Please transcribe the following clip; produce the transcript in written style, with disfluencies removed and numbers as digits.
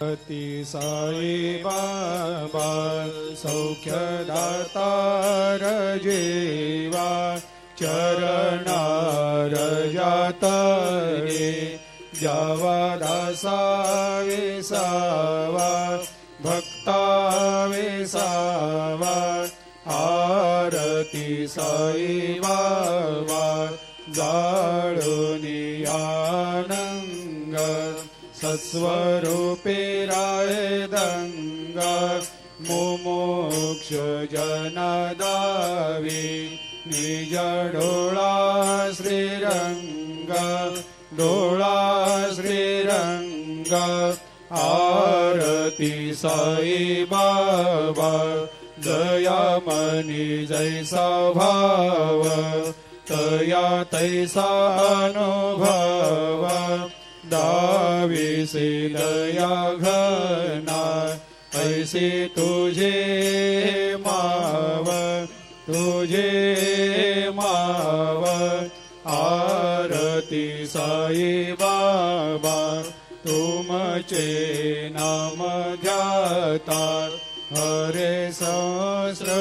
अति साई बाबा सौख्यदातार जेवा चरणार जातरे जावा दासा विसावा भक्ता विसावा आरती साई बाबा जाळुनी आनंग सत्स्वरूपे राय दंग मुमुक्ष जनदावी निज डोळा श्रीरंग डोळा श्रीरंग आरती साई बाबा जया मनी जैसा भाव तया तैसा अनुभव दाविसे दया घना ऐसे तुझे माव आरती साई बाबा तुमचे नाम ध्याता हरे सहस्र